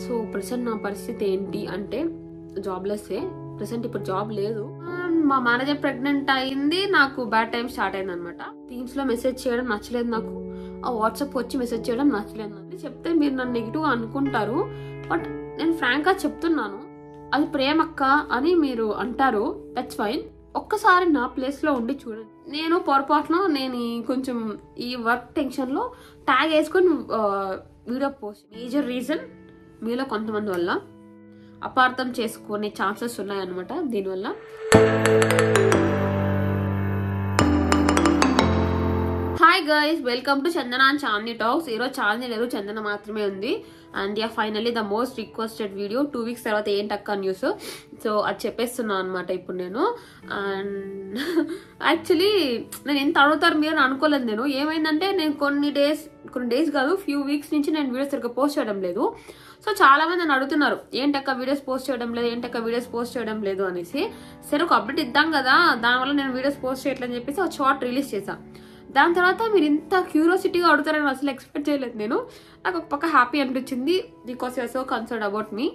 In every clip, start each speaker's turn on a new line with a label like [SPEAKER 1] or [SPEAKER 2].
[SPEAKER 1] So present నా పరిస్థితి ఏంటి అంటే జాబ్లెస్సే. ప్రెసెంట్ ఇప్పుడు జాబ్ లేదు. మా మేనేజర్ ప్రెగ్నెంట్ అయింది, నాకు బ్యాడ్ టైం స్టార్ట్ అయింది అనమాట. టీమ్స్ లో మెసేజ్ చేయడం నచ్చలేదు నాకు, ఆ వాట్సాప్ వచ్చి మెసేజ్ చేయడం నచ్చలేదు నాకు. చెప్తే మీరు నన్ను నెగిటివ్ గా అనుకుంటారు, బట్ నేను ఫ్రాంక్ గా చెప్తున్నాను, అది ప్రేమక్క అని మీరు అంటారు, దట్స్ ఫైన్. ఒక్కసారి నా ప్లేస్ లో ఉండి చూడండి. నేను పొరపాటున నేను కొంచెం ఈ వర్క్ టెన్షన్ లో ట్యాగ్ వేసుకొని వీడియో పోస్ట్. మేజర్ రీజన్ మీలో కొంతమంది వల్ల అపార్థం చేసుకునే ఛాన్సెస్ ఉన్నాయన్నమాట దీనివల్ల. Hi guys, welcome to Chandana and Chandini talks. ఈరోజు చాందిని లేదు, చందన మాత్రమే ఉంది. And yeah finally the most requested video 2 weeks తర్వాత ఏంటక్క న్యూస్. సో అది చెప్పేస్తున్నాను అనమాట ఇప్పుడు నేను. అండ్ యాక్చువల్లీ నేను ఎంత అడుగుతారు మీరు అని అనుకోలేదు. నేను ఏమైందంటే నేను కొన్ని డేస్ కాదు, ఫ్యూ వీక్స్ నుంచి నేను వీడియోస్ సరిగ్గా పోస్ట్ చేయడం లేదు. సో చాలా మంది నన్ను అడుగుతున్నారు, ఏంటక్క వీడియోస్ పోస్ట్ చేయడం లేదు, ఏంటక్క వీడియోస్ పోస్ట్ చేయడం లేదు అనేసి. సరే ఒక అప్డేట్ ఇద్దాం కదా, దానివల్ల నేను వీడియోస్ పోస్ట్ చేయట్లని చెప్పేసి ఒక షార్ట్ రిలీజ్ చేశాను. దాని తర్వాత మీరు ఇంత క్యూరియాసిటీగా అడుగుతారని అసలు ఎక్స్పెక్ట్ చేయలేదు నేను. నాకు ఒక పక్క హ్యాపీ అనిపించింది, because you are so concern about me,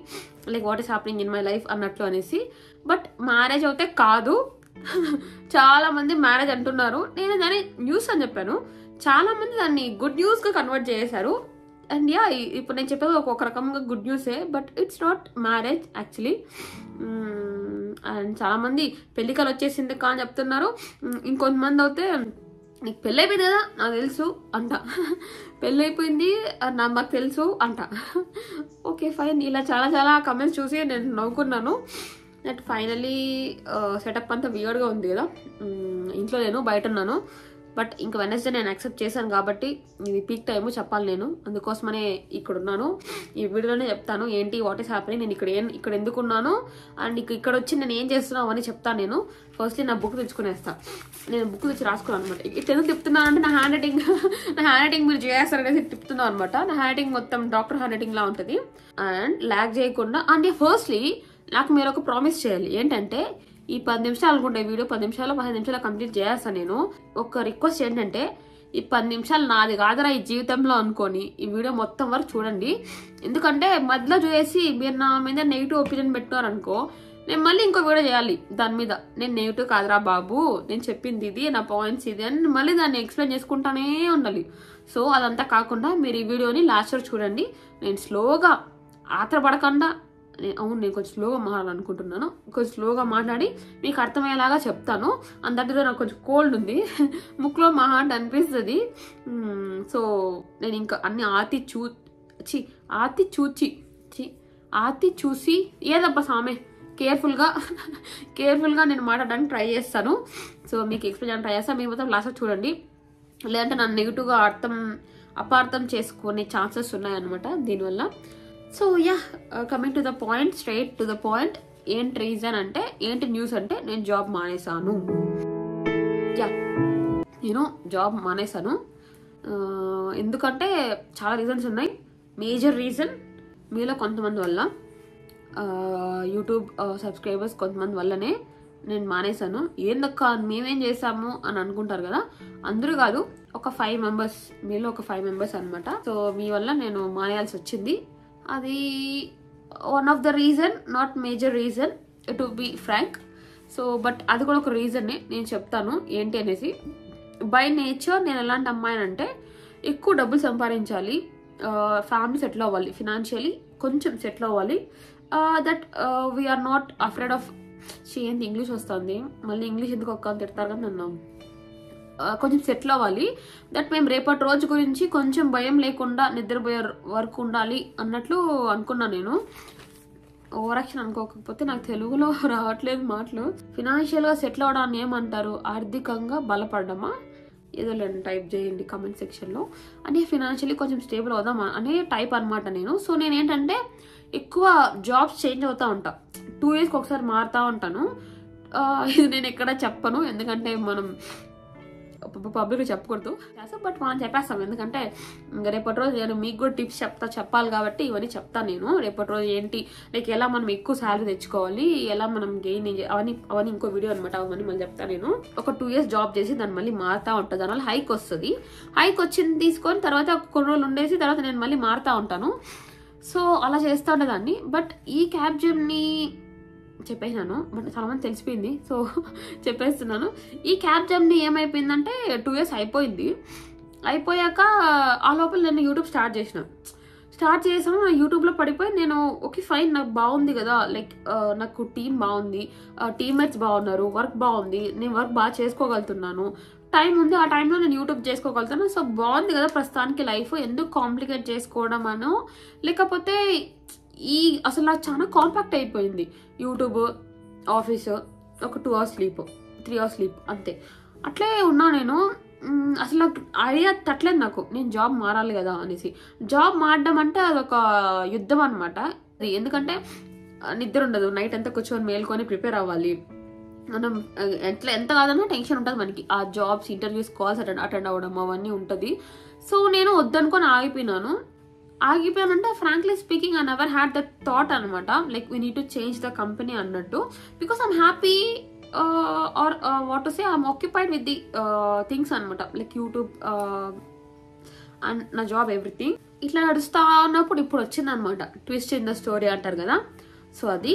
[SPEAKER 1] like what is happening in my life అన్నట్లు అనేసి. బట్ మ్యారేజ్ అయితే కాదు, చాలా మంది మ్యారేజ్ అంటున్నారు. నేను దాన్ని న్యూస్ అని చెప్పాను, చాలా మంది దాన్ని గుడ్ న్యూస్ గా కన్వర్ట్ చేశారు. అండ్ యా ఇప్పుడు నేను చెప్పేది ఒక రకంగా గుడ్ న్యూసే, but it's not marriage actually. And చాలా మంది పెళ్లికలు వచ్చేసింది కానీ చెప్తున్నారు. ఇంకొంతమంది అయితే నీకు పెళ్ళి అయిపోయింది కదా నాకు తెలుసు అంట, పెళ్ళి అయిపోయింది నాకు తెలుసు అంట. ఓకే ఫైన్, ఇలా చాలా చాలా కమెంట్స్ చూసి నేను నవ్వుకున్నాను. దట్ ఫైనలీ సెటప్ అంతా వియర్డ్గా ఉంది కదా. ఇంట్లో నేను బయట ఉన్నాను, బట్ ఇంకా వెనస్డే నేను యాక్సెప్ట్ చేశాను కాబట్టి ఇది పీక్ టైము చెప్పాలి నేను, అందుకోసమనే ఇక్కడ ఉన్నాను. ఈ వీడియోలోనే చెప్తాను ఏంటి వాట్ ఈస్ హ్యాపెనింగ్, నేను ఇక్కడ ఎందుకు ఉన్నాను అండ్ ఇక్కడ వచ్చి నేను ఏం చేస్తున్నాను అని చెప్తాను నేను. ఫస్ట్లీ నా బుక్ తెచ్చుకునేస్తాను, నేను బుక్ తెచ్చి రాసుకున్నాను అనమాట. ఇట్లా ఎందుకు తిప్పుతున్నాను అంటే నా హ్యాండ్ రైటింగ్ మీరు చేస్తారనేసి తిప్పుతున్నాను అనమాట. నా హ్యాండ్ రైటింగ్ మొత్తం డాక్టర్ హ్యాండ్ రైటింగ్ లా ఉంటుంది. అండ్ ల్యాగ్ చేయకుండా అంటే ఫస్ట్లీ నాకు మీరు ఒక ప్రామిస్ చేయాలి, ఏంటంటే ఈ 10 నిమిషాలు అనుకుంటే వీడియో 10 నిమిషాలు 15 నిమిషాలు కంప్లీట్ చేస్తాను నేను. ఒక రిక్వెస్ట్ ఏంటంటే ఈ 10 నిమిషాలు నాది కాదురా ఈ జీవితంలో అనుకొని ఈ వీడియో మొత్తం వరకు చూడండి. ఎందుకంటే మధ్యలో చూసేసి మీరు నా మీద నెగిటివ్ ఒపీనియన్ పెట్టినారు అనుకో, నేను మళ్ళీ ఇంకో వీడియో చేయాలి దాని మీద. నేను నెగిటివ్ కాదురా బాబు, నేను చెప్పింది ఇది, నా పాయింట్స్ ఇది అని మళ్ళీ దాన్ని ఎక్స్ప్లెయిన్ చేసుకుంటానే ఉండాలి. సో అదంతా కాకుండా మీరు ఈ వీడియోని లాస్ట్ వరకు చూడండి. నేను స్లోగా ఆత్రపడకుండా, అవును నేను కొంచెం స్లోగా మాట్లాడాలనుకుంటున్నాను, కొంచెం స్లోగా మాట్లాడి మీకు అర్థమయ్యేలాగా చెప్తాను. అందరితో నాకు కొంచెం కోల్డ్ ఉంది, ముక్కులో మా హార్ట్ అనిపిస్తుంది. సో నేను ఇంకా అన్ని ఆతి చూసి ఏదబ్బా సామె కేర్ఫుల్గా నేను మాట్లాడడానికి ట్రై చేస్తాను. సో మీకు ఎక్స్ప్లెయిన్ చేయడానికి ట్రై చేస్తాను. మీరు మొత్తం లాస్ట్ చూడండి, లేదంటే నన్ను నెగిటివ్గా అపార్థం చేసుకునే ఛాన్సెస్ ఉన్నాయన్నమాట దీనివల్ల. So yeah coming to the point, straight to the point. ఏంటి రీజన్ అంటే ఏంటి న్యూస్ అంటే నేను జాబ్ మానేశాను. యా నేను జాబ్ మానేశాను. ఎందుకంటే చాలా రీజన్స్ ఉన్నాయి. మేజర్ రీజన్ మీలో కొంతమంది వల్ల, యూట్యూబ్ సబ్స్క్రైబర్స్ కొంతమంది వల్లనే నేను మానేశాను. ఏందక్క మేమేం చేసాము అని అనుకుంటారు కదా, అందరూ కాదు, ఒక 5 members, మీలో ఒక 5 members అనమాట. సో మీ వల్ల నేను మానేయాల్సి వచ్చింది. అది one of the reason, not major reason to be frank. So but అది కూడా ఒక రీజన్నే, నేను చెప్తాను ఏంటి అనేసి. బై నేచర్ నేను ఎలాంటి అమ్మాయినంటే ఎక్కువ డబ్బులు సంపాదించాలి, ఫ్యామిలీ సెటిల్ అవ్వాలి, ఫినాన్షియలీ కొంచెం సెటిల్ అవ్వాలి. That we are not afraid of ఏంటి ఇంగ్లీష్ వస్తుంది, మళ్ళీ ఇంగ్లీష్ ఎందుకు ఒక్క తిడతారు కదా నన్ను. కొంచెం సెటిల్ అవ్వాలి, దట్ మేము రేపటి రోజు గురించి కొంచెం భయం లేకుండా నిద్రపోయే వరకు ఉండాలి అన్నట్లు అనుకున్నా నేను. ఓవర్ యాక్షన్ అనుకోకపోతే నాకు తెలుగులో రావట్లేదు మాటలు. ఫినాన్షియల్గా సెటిల్ అవ్వడాన్ని ఏమంటారు, ఆర్థికంగా బలపడమా ఏదో లేండి, టైప్ చేయండి కమెంట్ సెక్షన్లో. అంటే ఫినాన్షియలీ కొంచెం స్టేబుల్ అవుదాం అనే టైప్ అనమాట నేను. సో నేను ఏంటంటే ఎక్కువ జాబ్స్ చేంజ్ అవుతూ ఉంటా, 2 yearsకి ఒకసారి మారుతూ ఉంటాను. ఇది నేను ఎక్కడ చెప్పను, ఎందుకంటే మనం పబ్లిక్ చెప్పకూడదు, బట్ మనం చెప్పేస్తాం. ఎందుకంటే రేపటి రోజు నేను మీకు కూడా టిప్స్ చెప్పాలి కాబట్టి ఇవన్నీ చెప్తాను నేను. రేపటి రోజు ఏంటి లైక్ ఎలా మనం ఎక్కువ శాలరీ తెచ్చుకోవాలి, ఎలా మనం గెయిన్ అవన్నీ ఇంకో వీడియో అనమాట, అవన్నీ మళ్ళీ చెప్తాను నేను. ఒక 2 years జాబ్ చేసి దాన్ని మళ్ళీ మారుతా ఉంటుంది, దానివల్ల హైక్ వస్తుంది. హైక్ వచ్చింది తీసుకొని తర్వాత కొన్ని రోజులు ఉండేసి తర్వాత నేను మళ్ళీ మారుతా ఉంటాను. సో అలా చేస్తూ ఉండేదాన్ని. బట్ ఈ క్యాబ్ జర్నీ చెప్పేసినాను, బట్ చాలా మంది తెలిసిపోయింది, సో చెప్పేస్తున్నాను. ఈ క్యాబ్ జర్నీ ఏమైపోయిందంటే 2 years అయిపోయింది. అయిపోయాక ఆ లోపల నేను యూట్యూబ్ స్టార్ట్ చేసాను. నా యూట్యూబ్లో పడిపోయి నేను ఓకే ఫైన్, నాకు బాగుంది కదా, లైక్ నాకు టీం బాగుంది, టీమ్మేట్స్ బాగున్నారు, వర్క్ బాగుంది, నేను వర్క్ బాగా చేసుకోగలుగుతున్నాను, టైం ఉంది, ఆ టైంలో నేను యూట్యూబ్ చేసుకోగలుగుతాను, సో బాగుంది కదా ప్రస్తుతానికి లైఫ్, ఎందుకు కాంప్లికేట్ చేసుకోవడం అనో, లేకపోతే అసలు నాకు చాలా కాంపాక్ట్ అయిపోయింది. యూట్యూబ్, ఆఫీస్, ఒక 2 hours స్లీప్, 3 hours స్లీప్, అంతే. అట్లే ఉన్నా నేను. అసలు నాకు ఐడియా తట్టలేదు నాకు, నేను జాబ్ మారాలి కదా అనేసి. జాబ్ మారడం అంటే అదొక యుద్ధం అనమాట. అది ఎందుకంటే నిద్ర ఉండదు, నైట్ అంతా కూర్చొని మేల్కొని ప్రిపేర్ అవ్వాలి. మనం ఎంత కాదన్నా టెన్షన్ ఉంటుంది మనకి, ఆ జాబ్స్, ఇంటర్వ్యూస్, కాల్స్ అటెండ్ అవ్వడం అవన్నీ ఉంటుంది. సో నేను వద్దనుకొని ఆగిపోయానంటే frankly speaking I never had that thought అనమాట, like we need to change the company అన్నట్టు. Because I'm happy or what to say, I'm occupied with the things అనమాట, like YouTube and నా జాబ్, ఎవ్రీథింగ్. ఇట్లా నడుస్తా ఉన్నప్పుడు ఇప్పుడు వచ్చింది అనమాట ట్విస్ట్ ఇన్ ద స్టోరీ అంటారు కదా. సో అది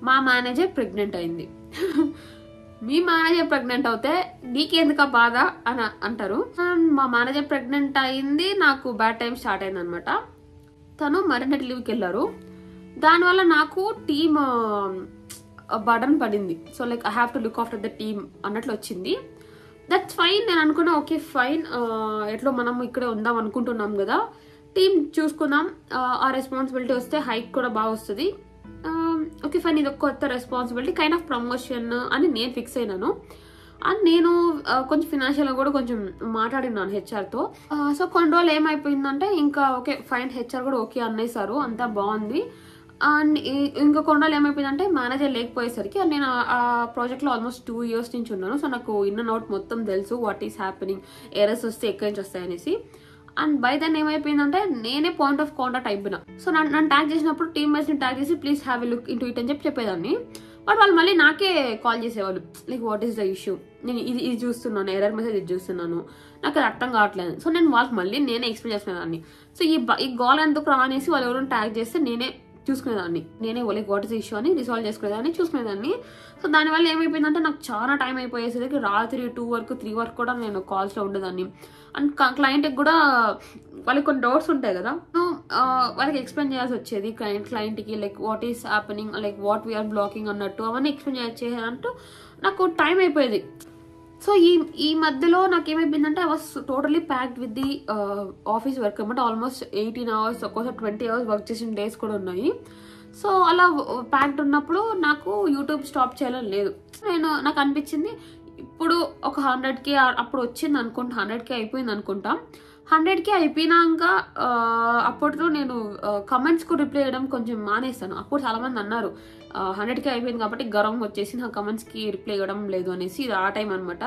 [SPEAKER 1] మా మేనేజర్ ప్రెగ్నెంట్ అయింది. మీ మేనేజర్ ప్రెగ్నెంట్ అవుతే నీకెందుక బాధ అని అంటారు. మా మేనేజర్ ప్రెగ్నెంట్ అయింది, నాకు బ్యాడ్ టైం స్టార్ట్ అయింది అనమాట. తను మరినటి లీవ్కి వెళ్ళారు. దానివల్ల నాకు టీమ్ బర్డన్ పడింది. So like I have to look after the team అన్నట్లు వచ్చింది. That's fine. నేను అనుకున్నా ఓకే ఫైన్, ఎట్లో మనం ఇక్కడ ఉందాం అనుకుంటున్నాం కదా, టీమ్ చూసుకుందాం, ఆ రెస్పాన్సిబిలిటీ వస్తే హైక్ కూడా బాగా వస్తుంది, ఓకే ఫైన్, ఇది ఒక కొత్త రెస్పాన్సిబిలిటీ, కైండ్ ఆఫ్ ప్రమోషన్ అని నేను ఫిక్స్ అయినాను. అండ్ నేను కొంచెం ఫినాన్షియల్గా కూడా కొంచెం మాట్లాడినాను హెచ్ఆర్తో. సో కొన్ని రోజులు ఏమైపోయిందంటే ఇంకా ఓకే ఫైన్, హెచ్ఆర్ కూడా ఓకే అన్నేసారు, అంతా బాగుంది. అండ్ ఇంకా కొన్ని రోజులు ఏమైపోయిందంటే మేనేజర్ లేకపోయేసరికి నేను ఆ ప్రాజెక్ట్లో ఆల్మోస్ట్ 2 years నుంచి ఉన్నాను. సో నాకు ఇన్ అండ్ అవుట్ మొత్తం తెలుసు, వాట్ ఈస్ హ్యాపెనింగ్, ఎర్రర్స్ వస్తే ఎక్కడి నుంచి వస్తాయి అనేసి. అండ్ బై దెన్ ఏమైపోయిందంటే నేనే పాయింట్ ఆఫ్ కాంటాక్ట్ అయిపోయినా. సో నన్ను ట్యాగ్ చేసినప్పుడు టీమ్మేట్స్ని ట్యాగ్ చేసి please have a look into it అని చెప్పేదాన్ని. బట్ వాళ్ళు మళ్ళీ నాకే కాల్ చేసేవాళ్ళు, like what is the issue, నేను ఇది చూస్తున్నాను, ఎర్రర్ మెసేజ్ ఇది చూస్తున్నాను, నాకు అది అర్థం కావట్లేదు. సో నేను వాళ్ళకి మళ్ళీ నేనే ఎక్స్ప్లెయిన్ చేస్తున్నదాన్ని. సో ఈ గోల్ ఎందుకు రా అనేసి వాళ్ళు ఎవరైనా ట్యాగ్ చేస్తే నేనే చూసుకునేదాన్ని, నేనే లైక్ వాట్ ఇస్ ఇష్యూ అని రిసాల్వ్ చేసుకునేదాన్ని, చూసుకునేదాన్ని. సో దానివల్ల ఏమైపోయిందంటే నాకు చాలా టైం అయిపోయేసరికి రాత్రి 2 వరకు 3 వరకు కూడా నేను కాల్స్లో ఉండేదాన్ని. అండ్ క్లయింట్కి కూడా వాళ్ళకి కొన్ని డౌట్స్ ఉంటాయి కదా, వాళ్ళకి ఎక్స్ప్లెయిన్ చేయాల్సి వచ్చేది క్లయింట్కి, like what is happening, like what we are blocking అన్నట్టు అవన్నీ ఎక్స్ప్లెయిన్ చేయాలంటూ నాకు టైం అయిపోయేది. సో ఈ మధ్యలో నాకు ఏమైపోయిందంటే I was totally packed with the office work అనమాట. ఆల్మోస్ట్ 18 hours, ఒక్కోసారి 20 hours వర్క్ చేసిన డేస్ కూడా ఉన్నాయి. సో అలా ప్యాక్డ్ ఉన్నప్పుడు నాకు యూట్యూబ్ స్టాప్ చేయాలని లేదు. నాకు అనిపించింది ఇప్పుడు ఒక 100K అప్పుడు వచ్చింది అనుకుంటా, 100K అయిపోయింది అనుకుంటా. 100K అయిపోయినాక అప్పట్లో నేను కమెంట్స్కు రిప్లై చేయడం కొంచెం మానేస్తాను. అప్పుడు చాలా మంది అన్నారు 100K అయిపోయింది కాబట్టి గర్వం వచ్చేసి నా కమెంట్స్కి రిప్లై ఇవ్వడం లేదు అనేసి. ఇది ఆ టైం అనమాట.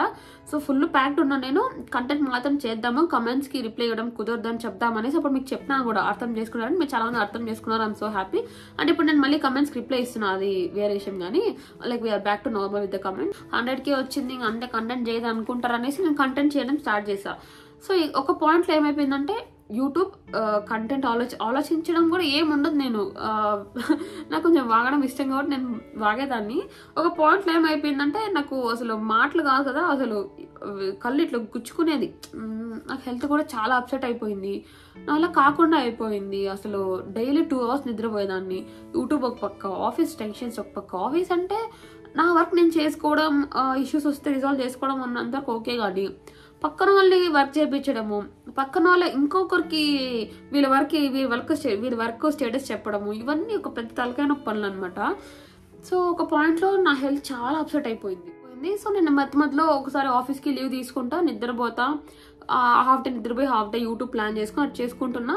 [SPEAKER 1] సో ఫుల్ ప్యాక్డ్ ఉన్నా నేను, కంటెంట్ మాత్రం చేద్దాము, కమెంట్స్కి రిప్లై ఇవ్వడం కుదరదని చెప్దామనేసి అప్పుడు మీకు చెప్పినా కూడా అర్థం చేసుకున్నారని, మీరు చాలా మంది అర్థం చేసుకున్నారు. I'm so happy. అండ్ ఇప్పుడు నేను మళ్ళీ కమెంట్స్కి రిప్లై ఇస్తున్నా, అది వేరే విషయం. కానీ like we are back to normal with the comment. 100K వచ్చింది ఇంకా అంతే, కంటెంట్ చేయదు అనుకుంటారు అనేసి నేను కంటెంట్ చేయడం స్టార్ట్ చేశాను. సో ఒక పాయింట్లో ఏమైపోయిందంటే యూట్యూబ్ కంటెంట్ ఆలోచించడం కూడా ఏముండదు. నేను నాకు కొంచెం వాగడం ఇష్టం కాబట్టి నేను వాగేదాన్ని. ఒక పాయింట్లో ఏమైపోయిందంటే నాకు అసలు మాటలు కాదు కదా, అసలు కళ్ళు ఇట్లా గుచ్చుకునేది. నాకు హెల్త్ కూడా చాలా అప్సెట్ అయిపోయింది, నా వల్ల కాకుండా అయిపోయింది. అసలు డైలీ 2 hours నిద్రపోయేదాన్ని. యూట్యూబ్ ఒక పక్క, ఆఫీస్ టెన్షన్స్ ఒక పక్క. ఆఫీస్ అంటే నా వర్క్ నేను చేసుకోవడం, ఇష్యూస్ వస్తే రిజాల్వ్ చేసుకోవడం అన్నంతవరకు ఓకే, కానీ పక్కన వాళ్ళని వర్క్ చేయించడము, పక్కన వాళ్ళ ఇంకొకరికి వీళ్ళ వర్క్ స్టేటస్ చెప్పడము, ఇవన్నీ ఒక పెద్ద తలకైన పనులు అనమాట. సో ఒక పాయింట్లో నా హెల్త్ చాలా అప్సెట్ అయిపోయింది. సో నేను మధ్యలో ఒకసారి ఆఫీస్కి లీవ్ తీసుకుంటా, నిద్రపోతా, హాఫ్ డే నిద్రపోయి హాఫ్ డే యూట్యూబ్ ప్లాన్ చేసుకుని అది చేసుకుంటున్నా.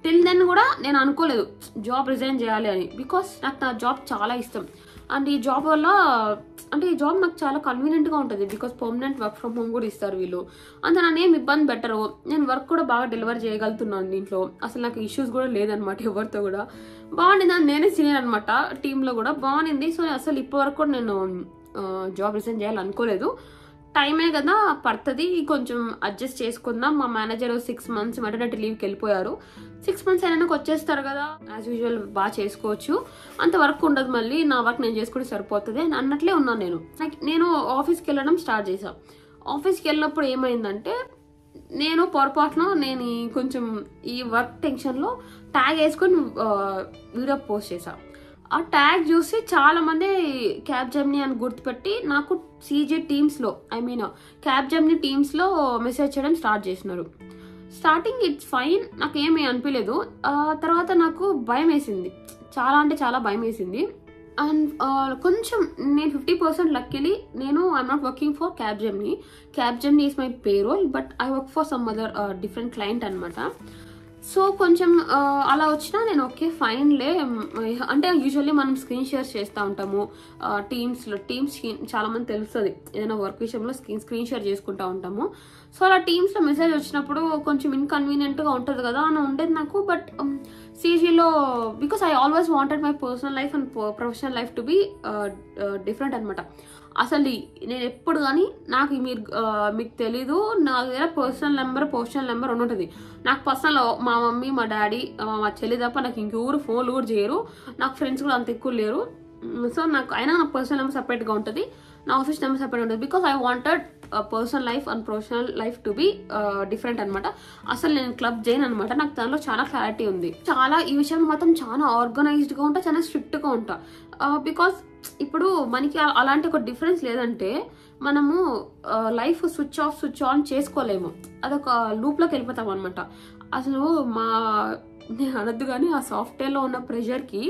[SPEAKER 1] టిల్ దెన్ కూడా నేను అనుకోలేదు జాబ్ రిజైన్ చేయాలి అని, బికాస్ నాకు నా జాబ్ చాలా ఇష్టం. అండ్ ఈ జాబ్ వల్ల అంటే ఈ జాబ్ నాకు చాలా కన్వీనియంట్గా ఉంటుంది, because permanent work from home కూడా ఇస్తారు వీళ్ళు. అంత నన్ను ఏం ఇబ్బంది పెట్టరు, నేను వర్క్ కూడా బాగా డెలివర్ చేయగలుగుతున్నాను దీంట్లో. అసలు నాకు ఇష్యూస్ కూడా లేదనమాట ఎవరితో కూడా. బాగుండింది, నేనే సీనియర్ అనమాట టీంలో కూడా, బాగుంది. సో అసలు ఇప్పటి వరకు కూడా నేను జాబ్ రిజైన్ చేయాలనుకోలేదు. టైమే కదా పడుతుంది, కొంచెం అడ్జస్ట్ చేసుకుందాం. మా మేనేజర్ 6 months మెటర్నిటీ లీవ్కి వెళ్ళిపోయారు. 6 months అయినా వచ్చేస్తారు కదా, యాజ్ యూజువల్ బాగా చేసుకోవచ్చు, అంత వర్క్ ఉండదు, మళ్ళీ నా వర్క్ నేను చేసుకుంటే సరిపోతుంది అన్నట్లే ఉన్నాను నేను. నేను ఆఫీస్కి వెళ్ళడం స్టార్ట్ చేశాను. ఆఫీస్కి వెళ్ళినప్పుడు ఏమైందంటే నేను పొరపాటున నేను కొంచెం ఈ వర్క్ టెన్షన్లో ట్యాగ్ వేసుకొని వీడియో పోస్ట్ చేశాను. ఆ ట్యాగ్ చూసి చాలా మంది క్యాబ్జెమినీ అని గుర్తుపెట్టి నాకు సీజీ టీమ్స్లో క్యాబ్జెమినీ టీమ్స్లో మెసేజ్ చేయడం స్టార్ట్ చేసినారు. స్టార్టింగ్ ఇట్స్ ఫైన్, నాకు ఏమీ అనిపించలేదు. తర్వాత నాకు భయం వేసింది, చాలా అంటే చాలా భయం వేసింది. అండ్ కొంచెం నేను 50% luckily I'm not working for Capgemini is my payroll, but I work for some other different client అనమాట. సో కొంచెం అలా వచ్చినా నేను ఓకే ఫైన్లే, అంటే యూజువల్లీ మనం స్క్రీన్ షేర్స్ చేస్తూ ఉంటాము టీమ్స్ చాలా మంది తెలుస్తుంది, ఏదైనా వర్క్ విషయంలో స్క్రీన్ షేర్ చేసుకుంటూ ఉంటాము. సో అలా టీమ్స్లో మెసేజ్ వచ్చినప్పుడు కొంచెం ఇన్కన్వీనియంట్గా ఉంటుంది కదా అని ఉండేది నాకు. బట్ సీజీలో because I always wanted my personal life and professional life to be different అనమాట. అసలు నేను ఎప్పుడు కానీ నాకు మీకు తెలీదు, నా దగ్గర పర్సనల్ నెంబర్ ఉంటుంది. నాకు పర్సనల్ మా మమ్మీ, మా డాడీ, మా చెల్లి తప్ప నాకు ఇంకెవరు ఫోన్లు కూడా చేయరు. నాకు ఫ్రెండ్స్ కూడా అంత ఎక్కువ లేరు. సో నాకు పర్సనల్ నెంబర్ సపరేట్గా ఉంటుంది, నా ఆఫీస్ నెంబర్ సపరేట్ ఉంటుంది. Because I wanted personal life and professional life to be different అనమాట. అసలు నేను క్లబ్ చేయను అనమాట, నాకు దానిలో చాలా క్లారిటీ ఉంది. ఈ విషయంలో మాత్రం చాలా ఆర్గనైజ్డ్గా ఉంటా, చాలా స్ట్రిక్ట్గా ఉంటా. బికాస్ ఇప్పుడు మనకి అలాంటి ఒక డిఫరెన్స్ లేదంటే మనము life switch off switch on చేసుకోలేము, అదొక లూప్లోకి వెళ్ళిపోతాం అనమాట. అసలు నేను అనద్దు కానీ ఆ సాఫ్ట్వేర్లో ఉన్న ప్రెషర్కి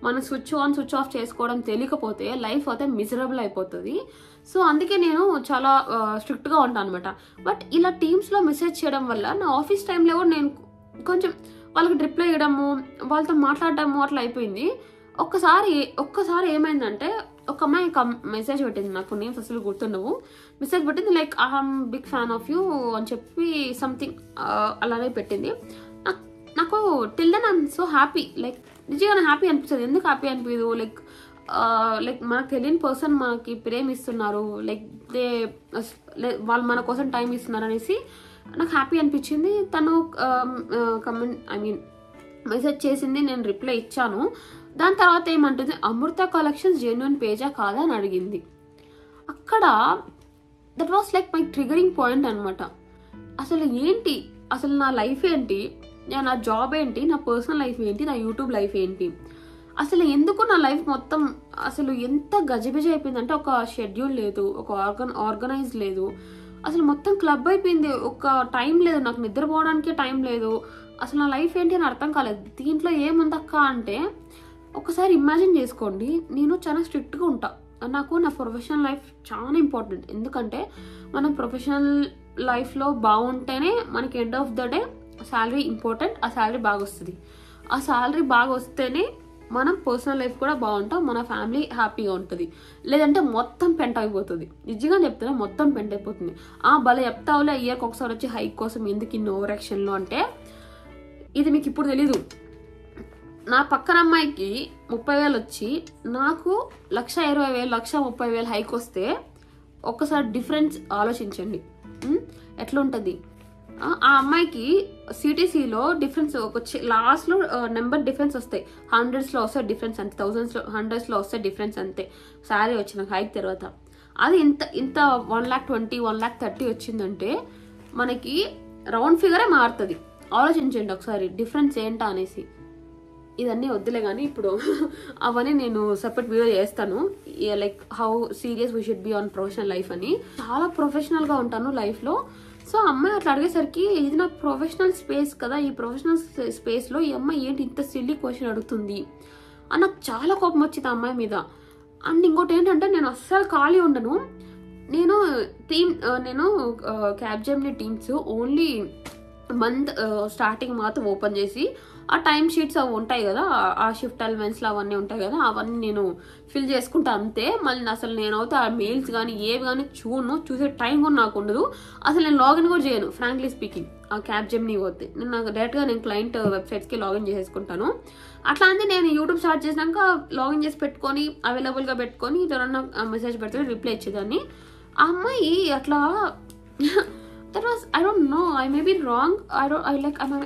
[SPEAKER 1] మనం స్విచ్ ఆన్ స్విచ్ ఆఫ్ చేసుకోవడం తెలియకపోతే లైఫ్ అయితే మిజరబుల్ అయిపోతుంది. సో అందుకే నేను చాలా స్ట్రిక్ట్గా ఉంటాను అనమాట. బట్ ఇలా టీమ్స్లో మెసేజ్ చేయడం వల్ల నా ఆఫీస్ టైంలో కూడా నేను కొంచెం వాళ్ళకి రిప్లై ఇవ్వడము, వాళ్ళతో మాట్లాడటము అట్లా అయిపోయింది. ఒక్కసారి ఏమైందంటే ఒక అమ్మాయి మెసేజ్ పెట్టింది, నాకు నేమ్స్ అసలు గుర్తుండవు, మెసేజ్ పెట్టింది like I am big fan of you అని చెప్పి సంథింగ్ అలానే పెట్టింది. నాకు till then I am so happy, like నిజంగా హ్యాపీ అనిపిస్తుంది. ఎందుకు హ్యాపీ అనిపించదు, లైక్ మనకు తెలియని పర్సన్ మనకి ప్రేమిస్తున్నారు, లైక్ వాళ్ళు మన కోసం టైం ఇస్తున్నారు అనేసి నాకు హ్యాపీ అనిపించింది. తను మెసేజ్ చేసింది, నేను రిప్లై ఇచ్చాను. దాని తర్వాత ఏమంటుంది, అమృత కలెక్షన్స్ జెన్యున్ పేజా కాదా అని అడిగింది. అక్కడ that was like my triggering point అనమాట. అసలు ఏంటి, అసలు నా లైఫ్ ఏంటి, నా జాబ్ ఏంటి, నా పర్సనల్ లైఫ్ ఏంటి, నా యూట్యూబ్ లైఫ్ ఏంటి, అసలు ఎందుకు నా లైఫ్ మొత్తం అసలు ఎంత గజిబిజి అయిపోయిందంటే ఒక షెడ్యూల్ లేదు, ఒక ఆర్గనైజ్ లేదు, అసలు మొత్తం క్లబ్ అయిపోయింది. ఒక టైం లేదు, నాకు నిద్రపోవడానికి టైం లేదు, అసలు నా లైఫ్ ఏంటి అని అర్థం కాలేదు. దీంట్లో ఏముందక్క అంటే ఒకసారి ఇమాజిన్ చేసుకోండి, నేను చాలా స్ట్రిక్ట్గా ఉంటా, నాకు నా ప్రొఫెషనల్ లైఫ్ చాలా ఇంపార్టెంట్. ఎందుకంటే మనం ప్రొఫెషనల్ లైఫ్లో బాగుంటేనే మనకి end of the day salary important, ఆ శాలరీ బాగా వస్తుంది. ఆ శాలరీ బాగా వస్తేనే మనం పర్సనల్ లైఫ్ కూడా బాగుంటాం, మన ఫ్యామిలీ హ్యాపీగా ఉంటుంది. లేదంటే మొత్తం పెంట అయిపోతుంది. నిజంగా చెప్తున్నా, మొత్తం పెంట అయిపోతుంది. భలే చెప్తావులే ఇయర్కి ఒకసారి వచ్చి హైక్ కోసం ఎందుకు ఇన్ని ఓవర్ యాక్షన్లో అంటే, ఇది మీకు ఇప్పుడు తెలీదు. నా పక్కన అమ్మాయికి 30,000 వచ్చి నాకు 1,20,000 1,30,000 హైక్ వస్తే ఒక్కసారి డిఫరెన్స్ ఆలోచించండి ఎట్లా ఉంటుంది. ఆ అమ్మాయికి సిటీసీలో డిఫరెన్స్ లాస్ట్లో నెంబర్ డిఫరెన్స్ వస్తాయి, 100sలో వస్తాయి డిఫరెన్స్ అంతే, 100sలో వస్తాయి డిఫరెన్స్ అంతే శాలరీ వచ్చిన హైక్ తర్వాత. అది ఇంత 1,20,000 1,30,000 వచ్చిందంటే మనకి రౌండ్ ఫిగరే మారుతుంది. ఆలోచించండి ఒకసారి డిఫరెన్స్ ఏంటా అనేసి. ఇదన్నీ వద్దులే కానీ ఇప్పుడు అవన్నీ నేను సెపరేట్ వీడియో చేస్తాను, like how serious we should be on professional life అని. చాలా ప్రొఫెషనల్గా ఉంటాను లైఫ్లో. సో అమ్మాయి అట్లా అడిగేసరికి ఇది నా ప్రొఫెషనల్ స్పేస్ కదా, ఈ ప్రొఫెషనల్ స్పేస్లో ఈ అమ్మాయి ఏంటి ఇంత సిల్లీ క్వశ్చన్ అడుగుతుంది అని నాకు చాలా కోపం వచ్చింది ఆ అమ్మాయి మీద. అండ్ ఇంకోటి ఏంటంటే నేను అస్సలు ఖాళీ ఉండను. నేను క్యాబ్జెమినీ టీమ్స్ ఓన్లీ మంత్ స్టార్టింగ్ మాత్రం ఓపెన్ చేసి ఆ టైం షీట్స్ అవి ఉంటాయి కదా, ఆ షిఫ్ట్ అలవెన్స్లు అవన్నీ ఉంటాయి కదా, అవన్నీ నేను ఫిల్ చేసుకుంటా అంతే. మళ్ళీ అసలు నేనైతే ఆ మెయిల్స్ కానీ ఏవి కానీ చూసే టైం కూడా నాకు ఉండదు. అసలు నేను లాగిన్ కూడా చేయను ఫ్రాంక్లీ స్పీకింగ్. ఆ క్యాబ్జెమినీ పోతే నేను డైరెక్ట్గా నేను క్లయింట్ వెబ్సైట్స్కి లాగిన్ చేసేసుకుంటాను. అట్లా అంటే నేను యూట్యూబ్ స్టార్ట్ చేసినాక లాగిన్ చేసి పెట్టుకొని అవైలబుల్గా పెట్టుకొని ఎవరన్నా మెసేజ్ పెడితే రిప్లై ఇచ్చేదాన్ని. ఆ అమ్మాయి అట్లా that was I don't no, I may be wrong,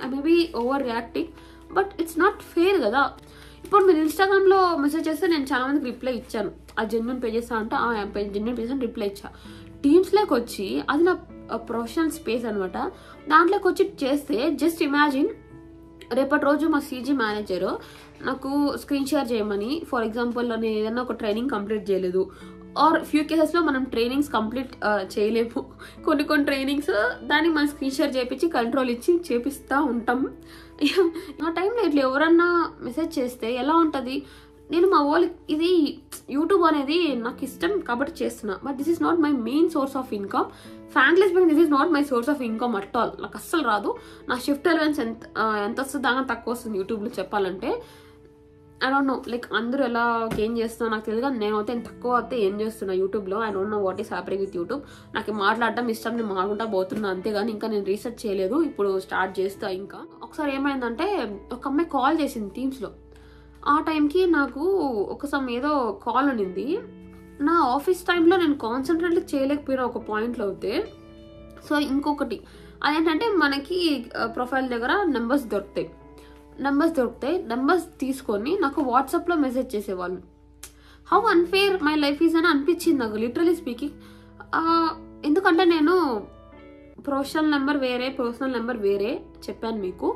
[SPEAKER 1] I may be over reacting, but it's not fair కదా. ఇప్పుడు మీరు ఇన్స్టాగ్రామ్లో మెసేజ్ చేస్తే నేను చాలా మందికి రిప్లై ఇచ్చాను, ఆ జెన్యున్ పేజెస్ అంటే జెన్యున్ పేజెస్ అని రిప్లై ఇచ్చా. టీమ్స్లోకి వచ్చి అది నా ప్రొఫెషనల్ స్పేస్ అనమాట, దాంట్లోకి వచ్చి చేస్తే జస్ట్ ఇమాజిన్ రేపటి రోజు మా సీజీ మేనేజర్ నాకు స్క్రీన్ షేర్ చేయమని, ఫర్ ఎగ్జాంపుల్ నేను ఏదైనా ఒక ట్రైనింగ్ కంప్లీట్ చేయలేదు, ఆర్ ఫ్యూ కేసెస్లో మనం ట్రైనింగ్స్ కంప్లీట్ చేయలేము, కొన్ని ట్రైనింగ్స్ దానికి మనం స్క్రీన్ షేర్ చేయించి కంట్రోల్ ఇచ్చి చేపిస్తూ ఉంటాం. ఆ టైంలో ఇట్లా ఎవరన్నా మెసేజ్ చేస్తే ఎలా ఉంటుంది? నేను మా వాళ్ళకి ఇది యూట్యూబ్ అనేది నాకు ఇష్టం కాబట్టి చేస్తున్నా, but this is not my main source of income. Frankly speaking this is not my source of income at all. నాకు అస్సలు రాదు. నా షిఫ్ట్ అలవెన్స్ ఎంత వస్తుంది, దాకా తక్కువ వస్తుంది యూట్యూబ్లో చెప్పాలంటే. ఐ డోంట్ నో, లైక్ అందరూ ఎలా ఏం చేస్తున్నా నాకు తెలియదు, కానీ నేనైతే తక్కువ అయితే ఏం చేస్తున్నా యూట్యూబ్లో. I don't know what is happening with YouTube. నాకు మాట్లాడటం ఇష్టం, నేను మాట్లాడుకుంటా పోతున్నా అంతేగాని ఇంకా నేను రీసెర్చ్ చేయలేదు. ఇప్పుడు స్టార్ట్ చేస్తా. ఇంకా ఒకసారి ఏమైందంటే ఒక అమ్మాయి కాల్ చేసింది టీమ్స్లో. ఆ టైంకి నాకు ఏదో కాల్ ఉన్నింది. నా ఆఫీస్ టైంలో నేను కాన్సన్ట్రేట్ చేయలేకపోయినా ఒక పాయింట్లో అయితే. సో ఇంకొకటి అదేంటంటే మనకి ప్రొఫైల్ దగ్గర నెంబర్స్ దొరుకుతాయి, నెంబర్స్ తీసుకొని నాకు వాట్సాప్లో మెసేజ్ చేసేవాళ్ళు. How unfair my life is అని అనిపించింది నాకు, లిటరలీ స్పీకింగ్. ఎందుకంటే నేను ప్రొఫెషనల్ నెంబర్ వేరే, పర్సనల్ నెంబర్ వేరే చెప్పాను మీకు.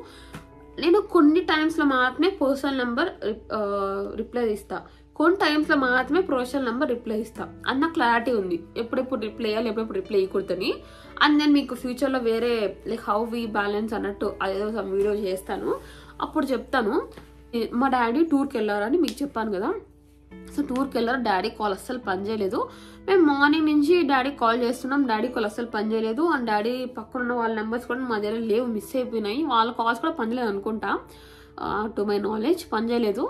[SPEAKER 1] నేను కొన్ని టైమ్స్లో మాత్రమే పర్సనల్ నెంబర్ రిప్లై ఇస్తా, కొన్ని టైమ్స్లో మాత్రమే ప్రొఫెషనల్ నెంబర్ రిప్లై ఇస్తా అన్న క్లారిటీ ఉంది. ఎప్పుడెప్పుడు రిప్లై ఇవ్వాలి, ఎప్పుడెప్పుడు రిప్లై ఇవ్వకూడదని. అండ్ నేను మీకు ఫ్యూచర్లో వేరే లైక్ హౌ వి బ్యాలెన్స్ అన్నట్టు అదేదో వీడియో చేస్తాను, అప్పుడు చెప్తాను. మా డాడీ టూర్కి వెళ్ళారని మీకు చెప్పాను కదా. సో టూర్కి వెళ్ళారు, డాడీ కాల్ అస్సలు పనిచేయలేదు. మేము మార్నింగ్ నుంచి డాడీ కాల్ చేస్తున్నాం, డాడీ కాల్ అస్సలు పనిచేయలేదు. అండ్ డాడీ పక్కన ఉన్న వాళ్ళ నెంబర్స్ కూడా మా దగ్గర లేవు, మిస్ అయిపోయినాయి. వాళ్ళ కాల్స్ కూడా పనిచేయలేదు అనుకుంటా, టు మై నాలెడ్జ్ పనిచేయలేదు.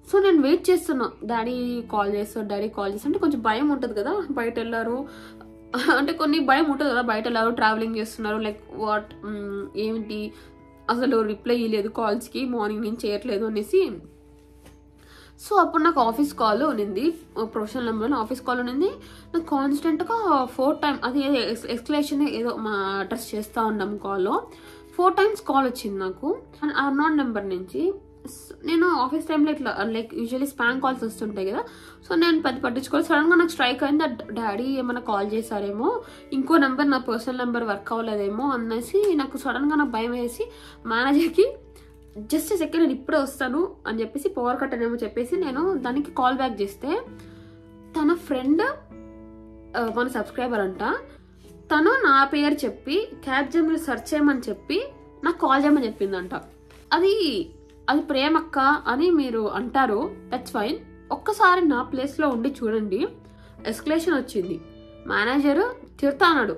[SPEAKER 1] సో నేను వెయిట్ చేస్తున్నా, డాడీ కాల్ చేస్తుంటే కొంచెం భయం ఉంటుంది కదా, బయట వెళ్ళారు అంటే కొన్ని భయం ఉంటుంది కదా, బయట వెళ్ళారు, ట్రావెలింగ్ చేస్తున్నారు, లైక్ వాట్ ఏమిటి అసలు రిప్లై ఇవ్వలేదు కాల్స్కి, మార్నింగ్ నుంచి చేయట్లేదు అనేసి. సో అప్పుడు నాకు ఆఫీస్ కాల్ ఉన్నింది, ప్రొఫెషనల్ నెంబర్లో ఆఫీస్ కాల్ ఉన్నింది. నాకు కాన్స్టెంట్గా 4 times అది ఎక్స్క్లమేషన్ ఏదో మా అడ్రస్ చేస్తూ ఉన్నాం కాల్లో, 4 times కాల్ వచ్చింది నాకు అన్నోన్ నెంబర్ నుంచి. నేను ఆఫీస్ టైంలో ఇట్లా లైక్ యూజువల్లీ స్పామ్ కాల్స్ వస్తుంటాయి కదా, సో నేను పట్టించుకోవాలి. సడన్గా నాకు స్ట్రైక్ అయింది, డాడీ ఏమైనా కాల్ చేశారేమో, ఇంకో నెంబర్ నా పర్సనల్ నెంబర్ వర్క్ అవ్వలేదేమో అనేసి నాకు సడన్గా నాకు భయం వేసి మేనేజర్కి జస్ట్ సెకండ్ నేను ఇప్పుడే వస్తాను అని చెప్పేసి పవర్ కట్ అనేమో చెప్పేసి నేను దానికి కాల్ బ్యాక్ చేస్తే, తన ఫ్రెండ్ మన సబ్స్క్రైబర్ అంట, తను నా పేరు చెప్పి క్యాప్జెమిని సెర్చ్ చేయమని చెప్పి నాకు కాల్ చేయమని చెప్పిందంట. అది ప్రేమక్క అని మీరు అంటారు, దట్స్ ఫైన్. ఒక్కసారి నా ప్లేస్లో ఉండి చూడండి, ఎస్కలేషన్ వచ్చింది. మేనేజర్ తిడతా అన్నాడు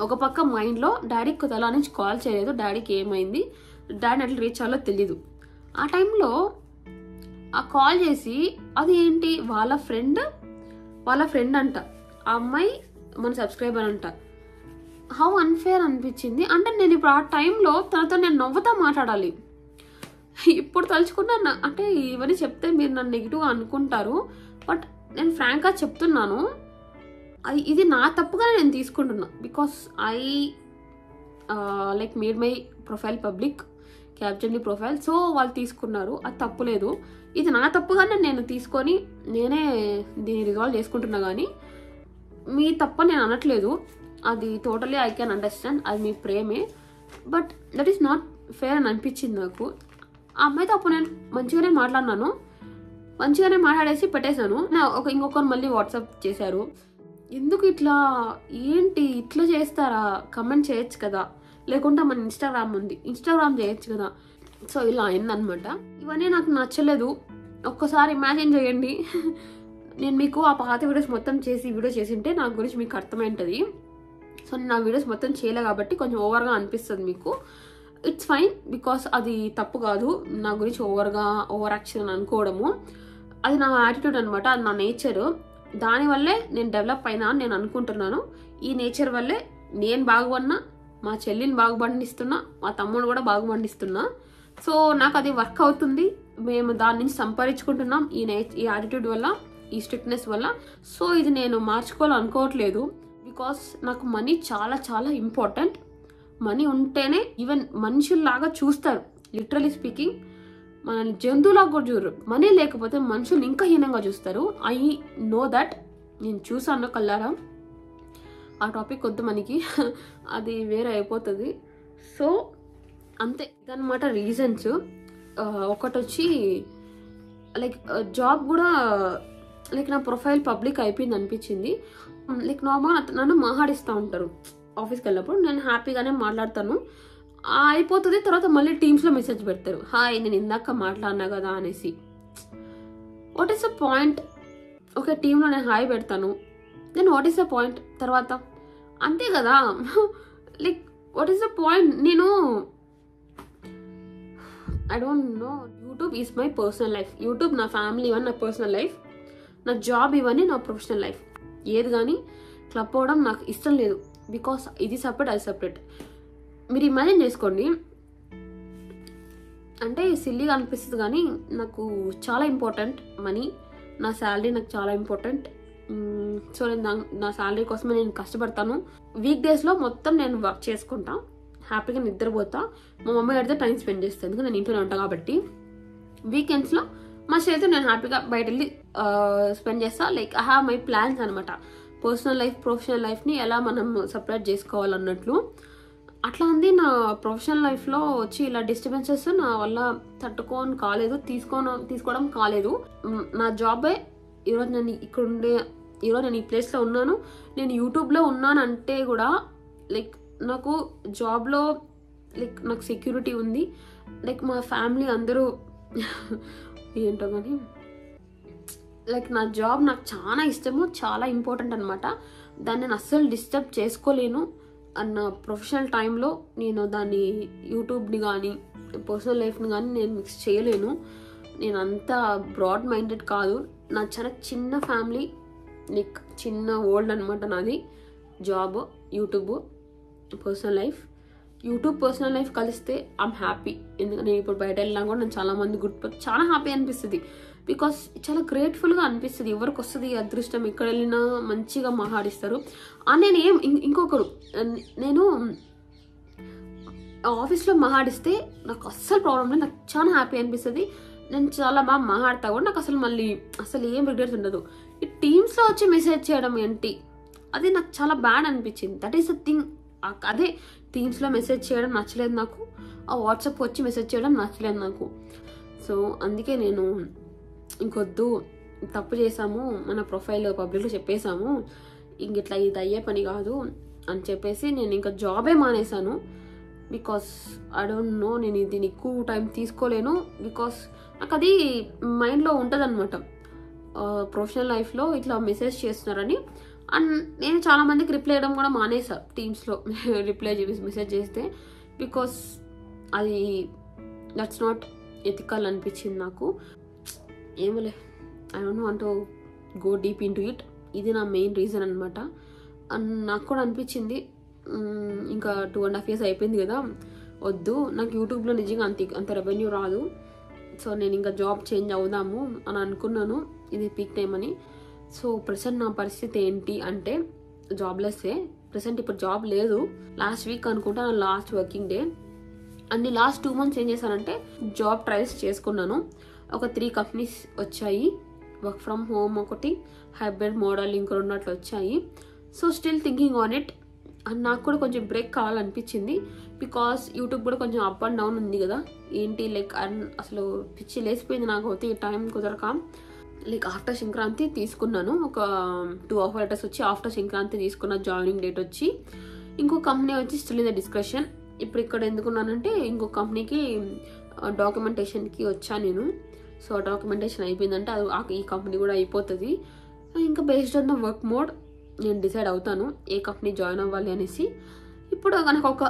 [SPEAKER 1] ఒక పక్క మైండ్లో డాడీకి తల నుంచి కాల్ చేయలేదు, డాడీకి ఏమైంది, డాడీ అట్లా రీచ్ అవ్వాలో తెలీదు. ఆ టైంలో ఆ కాల్ చేసి అది ఏంటి వాళ్ళ ఫ్రెండ్ అంట, ఆ అమ్మాయి మన సబ్స్క్రైబర్ అంట. హౌ అన్ఫేర్ అనిపించింది. అంటే నేను ఇప్పుడు ఆ టైంలో తనతో నేను నవ్వుతా మాట్లాడాలి. ఇప్పుడు తలుచుకున్నా, అంటే ఇవన్నీ చెప్తే మీరు నన్ను నెగిటివ్గా అనుకుంటారు, బట్ నేను ఫ్రాంక్గా చెప్తున్నాను, ఇది నా తప్పుగానే నేను తీసుకుంటున్నా. Because I like made my profile public, Capgemini profile. So వాళ్ళు తీసుకున్నారు, అది తప్పులేదు. ఇది నా తప్పుగానే నేను తీసుకొని నేనే దీన్ని రిజాల్వ్ చేసుకుంటున్నా, కానీ మీ తప్ప నేను అనట్లేదు. అది టోటలీ ఐ క్యాన్ అండర్స్టాండ్, అది మీ ప్రేమే, but that is not fair అని అనిపించింది నాకు. ఆ అమ్మాయితో అప్పుడు నేను మంచిగానే మాట్లాడేసి పెట్టేశాను. ఇంకొకరు మళ్ళీ వాట్సాప్ చేశారు, ఎందుకు ఇట్లా ఏంటి ఇట్లా చేస్తారా, కమెంట్ చేయొచ్చు కదా, లేకుంటే మన ఇన్స్టాగ్రామ్ ఉంది, ఇన్స్టాగ్రామ్ చేయొచ్చు కదా. సో ఇలా అయిందనమాట. ఇవన్నీ నాకు నచ్చలేదు. ఒక్కసారి ఇమాజిన్ చేయండి, నేను మీకు ఆ పాత వీడియోస్ మొత్తం వీడియో చేసింటే నా గురించి మీకు అర్థమైంటుంది. సో నేను ఆ వీడియోస్ మొత్తం చేయలే కాబట్టి కొంచెం ఓవర్గా అనిపిస్తుంది మీకు. ఇట్స్ ఫైన్, బికాస్ అది తప్పు కాదు, నా గురించి ఓవర్ యాక్షన్ అనుకోవడము. అది నా యాటిట్యూడ్ అనమాట, అది నా నేచర్. దానివల్లే నేను డెవలప్ అయినా అని నేను అనుకుంటున్నాను. ఈ నేచర్ వల్లే నేను బాగుపడినా, మా చెల్లిని బాగుపడిస్తున్నా, మా తమ్ముడు కూడా బాగుపడిస్తున్నా. సో నాకు అది వర్క్ అవుతుంది, మేము దాని నుంచి సంపాదించుకుంటున్నాం ఈ యాటిట్యూడ్ వల్ల. ఈ స్ట్రిక్ట్నెస్ వల్ల. సో ఇది నేను మార్చుకోవాలనుకోవట్లేదు. బికాస్ నాకు మనీ చాలా చాలా ఇంపార్టెంట్. మనీ ఉంటేనే ఈవెన్ మనుషుల్లాగా చూస్తారు. లిటరలీ స్పీకింగ్ మనల్ని జంతువులాగా కూడా చూడరు. మనీ లేకపోతే మనుషులు ఇంకా హీనంగా చూస్తారు. I know that. నేను చూసాను కల్లారా. ఆ టాపిక్ వద్దు మనకి, అది వేరే అయిపోతుంది. సో అంతే ఇదన్నమాట రీజన్స్. ఒకటి వచ్చి లైక్ జాబ్ కూడా లైక్ నా ప్రొఫైల్ పబ్లిక్ అయిపోయింది అనిపించింది. లైక్ నార్మల్గా నన్ను మాట్లాడిస్తూ ఉంటారు ఆఫీస్కి వెళ్ళినప్పుడు. నేను హ్యాపీగానే మాట్లాడతాను, అయిపోతుంది. తర్వాత మళ్ళీ టీమ్స్లో మెసేజ్ పెడతారు, హాయ్ నేను ఇందాక మాట్లాడినా కదా అనేసి. What is the point? Okay టీంలో నేను హాయ్ పెడతాను, then what is the point తర్వాత? అంతే కదా. Like what is the point? నేను I don't know. YouTube is my personal life. YouTube నా ఫ్యామిలీ ఇవన్నీ నా పర్సనల్ లైఫ్. నా జాబ్ ఇవన్నీ నా ప్రొఫెషనల్ లైఫ్. ఏది కానీ క్లబ్ అవ్వడం నాకు ఇష్టం లేదు. బికాస్ ఇది సపరేట్, అది సపరేట్. మీరు ఇమాజిన్ చేసుకోండి, అంటే సిల్లీగా అనిపిస్తుంది కానీ నాకు చాలా ఇంపార్టెంట్ మనీ. నా శాలరీ నాకు చాలా ఇంపార్టెంట్. సో నేను నా శాలరీ కోసమే నేను కష్టపడతాను. వీక్ డేస్లో మొత్తం నేను వర్క్ చేసుకుంటా, హ్యాపీగా నిద్రపోతా. మా మమ్మీ అయితే టైం స్పెండ్ చేస్తాను, ఎందుకంటే నేను ఇంట్లోనే ఉంటాను కాబట్టి. వీకెండ్స్లో మా చేతితో నేను హ్యాపీగా బయట వెళ్ళి స్పెండ్ చేస్తా. Like I have my plans అనమాట. పర్సనల్ లైఫ్ ప్రొఫెషనల్ లైఫ్ని ఎలా మనం సపరేట్ చేసుకోవాలన్నట్లు. అట్లా ఉంది. నా ప్రొఫెషనల్ లైఫ్లో వచ్చి ఇలా డిస్టర్బెన్సెస్ నా వల్ల తీసుకోవడం కాలేదు. నా జాబే ఈరోజు నేను ఇక్కడ ఉండే, ఈరోజు నేను ఈ ప్లేస్లో ఉన్నాను, నేను యూట్యూబ్లో ఉన్నాను అంటే కూడా లైక్ నాకు జాబ్లో లైక్ నాకు సెక్యూరిటీ ఉంది. లైక్ మా ఫ్యామిలీ అందరూ ఏంటో కానీ లైక్ నా జాబ్ నాకు చాలా ఇష్టము, చాలా ఇంపార్టెంట్ అనమాట. దాన్ని నేను అస్సలు డిస్టర్బ్ చేసుకోలేను అన్న ప్రొఫెషనల్ టైంలో నేను దాన్ని యూట్యూబ్ని కానీ పర్సనల్ లైఫ్ని కానీ నేను మిక్స్ చేయలేను. నేను అంత బ్రాడ్ మైండెడ్ కాదు. నా చాలా చిన్న ఫ్యామిలీ, లైక్ చిన్న వరల్డ్ అనమాట నాది. Job, YouTube, personal life. YouTube personal life కలిస్తే ఐమ్ హ్యాపీ. ఎందుకంటే నేను ఇప్పుడు బయట వెళ్ళినా కూడా నేను చాలా మంది చాలా హ్యాపీ అనిపిస్తుంది. బికాస్ చాలా గ్రేట్ఫుల్గా అనిపిస్తుంది. ఎవరికి వస్తుంది అదృష్టం, ఎక్కడ వెళ్ళినా మంచిగా మాట్లాడిస్తారు. నేను ఇంకొకరు నేను ఆఫీస్లో మాట్లాడిస్తే నాకు అస్సలు ప్రాబ్లం లేదు, నాకు చాలా హ్యాపీ అనిపిస్తుంది. నేను చాలా బాగా మాట్లాడతా కూడా నాకు అసలు ఏం రిగ్రెట్స్ ఉండదు. ఈ టీమ్స్లో వచ్చి మెసేజ్ చేయడం ఏంటి, అది నాకు చాలా బ్యాడ్ అనిపించింది. That is the thing. అదే టీమ్స్లో మెసేజ్ చేయడం నచ్చలేదు నాకు, ఆ వాట్సాప్ వచ్చి మెసేజ్ చేయడం నచ్చలేదు నాకు. సో అందుకే నేను ఇంకొద్దు, తప్పు చేసాము, మన ప్రొఫైల్ పబ్లిక్లో చెప్పేశాము, ఇట్లా ఇది అయ్యే పని కాదు అని చెప్పేసి నేను ఇంకా జాబే మానేశాను. బికాస్ ఐ డోంట్ నో, నేను దీన్ని ఎక్కువ టైం తీసుకోలేను. బికాస్ నాకు అది మైండ్లో ఉంటుంది అనమాట, ప్రొఫెషనల్ లైఫ్లో ఇట్లా మెసేజ్ చేస్తున్నారని. అండ్ నేను చాలామందికి రిప్లై చేయడం కూడా మానేసా టీమ్స్లో మెసేజ్ చేస్తే. బికాస్ అది దట్స్ నాట్ ఎథికల్ అనిపించింది నాకు. ఏమోలే, I don't want to go deep in to it. ఇది నా మెయిన్ రీజన్ అనమాట. అండ్ నాకు కూడా అనిపించింది ఇంకా 2.5 years అయిపోయింది కదా, వద్దు, నాకు యూట్యూబ్లో నిజంగా అంత రెవెన్యూ రాదు. సో నేను ఇంకా జాబ్ చేంజ్ అవుదాము అని అనుకున్నాను, ఇది పీక్ టైం అని. సో ప్రెసెంట్ నా పరిస్థితి ఏంటి అంటే జాబ్లెస్సే. ప్రెసెంట్ ఇప్పుడు జాబ్ లేదు. లాస్ట్ వీక్ అనుకుంటా నా last working day. And last 2 months ఏం చేశానంటే జాబ్ ట్రయల్స్ చేసుకున్నాను. ఒక 3 companies వచ్చాయి. వర్క్ ఫ్రమ్ హోమ్ ఒకటి, హైబ్రిడ్ మోడల్ ఇంకో 2 అట్లా వచ్చాయి. So still thinking on it. And నాకు కూడా కొంచెం బ్రేక్ కావాలనిపించింది. బికాస్ యూట్యూబ్ కూడా కొంచెం అప్ అండ్ డౌన్ ఉంది కదా, ఏంటి లైక్ అసలు పిచ్చి లేసిపోయింది నాకు. అయితే ఈ టైం కుదరక లైక్ ఆఫ్టర్ సంక్రాంతి తీసుకున్నాను. ఒక 2 offer letters వచ్చి ఆఫ్టర్ సంక్రాంతి తీసుకున్న. జాయినింగ్ డేట్ వచ్చి ఇంకో కంపెనీ వచ్చి స్టిల్ ఇన్ ద డిస్కషన్. ఇప్పుడు ఇక్కడ ఎందుకున్నానంటే ఇంకో కంపెనీకి డాక్యుమెంటేషన్కి వచ్చాను నేను. సో డాక్యుమెంటేషన్ అయిపోయిందంటే అది ఈ కంపెనీ కూడా అయిపోతుంది. ఇంకా based on the work mode నేను డిసైడ్ అవుతాను ఏ కంపెనీ జాయిన్ అవ్వాలి అనేసి. ఇప్పుడు నాకు ఒక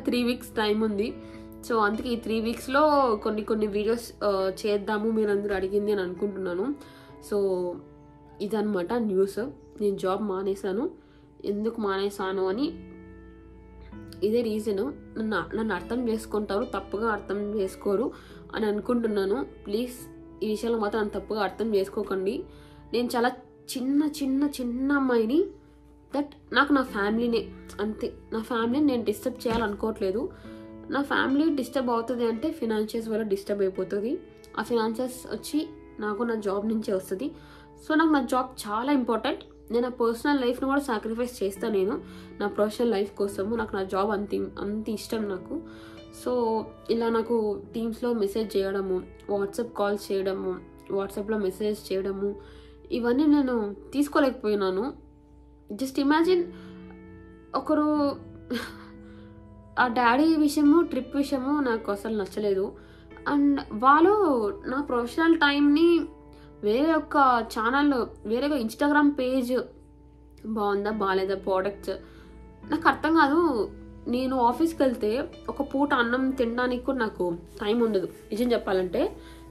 [SPEAKER 1] 3 weeks టైం ఉంది. సో అందుకే ఈ 3 weeksలో కొన్ని వీడియోస్ చేద్దాము మీరందరూ అడిగింది అని అనుకుంటున్నాను. సో ఇదన్నమాట న్యూస్. నేను జాబ్ మానేశాను. ఎందుకు మానేశాను అని ఇదే రీజను. నన్ను అర్థం చేసుకుంటారు, తప్పుగా అర్థం చేసుకోరు అని అనుకుంటున్నాను. ప్లీజ్ ఈ విషయంలో మాత్రం నన్ను తప్పుగా అర్థం చేసుకోకండి. నేను చాలా చిన్న చిన్న చిన్న అమ్మాయిని. దట్ నాకు నా ఫ్యామిలీనే అంతే. నా ఫ్యామిలీని నేను డిస్టర్బ్ చేయాలనుకోవట్లేదు. నా ఫ్యామిలీ డిస్టర్బ్ అవుతుంది అంటే ఫినాన్షియల్స్ వల్ల డిస్టర్బ్ అయిపోతుంది. ఆ ఫినాన్షియల్స్ వచ్చి నాకు నా జాబ్ నుంచే వస్తుంది. సో నాకు నా జాబ్ చాలా ఇంపార్టెంట్. నేను నా పర్సనల్ లైఫ్ని కూడా సాక్రిఫైస్ చేస్తాను నేను నా ప్రొఫెషనల్ లైఫ్ కోసము. నాకు నా జాబ్ అంత ఇష్టం నాకు. సో ఇలా నాకు టీమ్స్లో మెసేజ్ చేయడము, వాట్సాప్ కాల్స్ చేయడము, వాట్సాప్లో మెసేజ్ చేయడము, ఇవన్నీ నేను తీసుకోలేకపోయినాను. జస్ట్ ఇమాజిన్, ఒకరు ఆ డాడీ విషయము, ట్రిప్ విషయము నాకు అసలు నచ్చలేదు. అండ్ వాళ్ళు నా ప్రొఫెషనల్ టైంని వేరే ఒక ఛానల్, వేరే ఒక ఇన్స్టాగ్రామ్ పేజ్ బాగుందా బాగాలేదా ప్రోడక్ట్స్ నాకు అర్థం కాదు. నేను ఆఫీస్కి వెళ్తే ఒక పూట అన్నం తినడానికి కూడా నాకు టైం ఉండదు. నిజం చెప్పాలంటే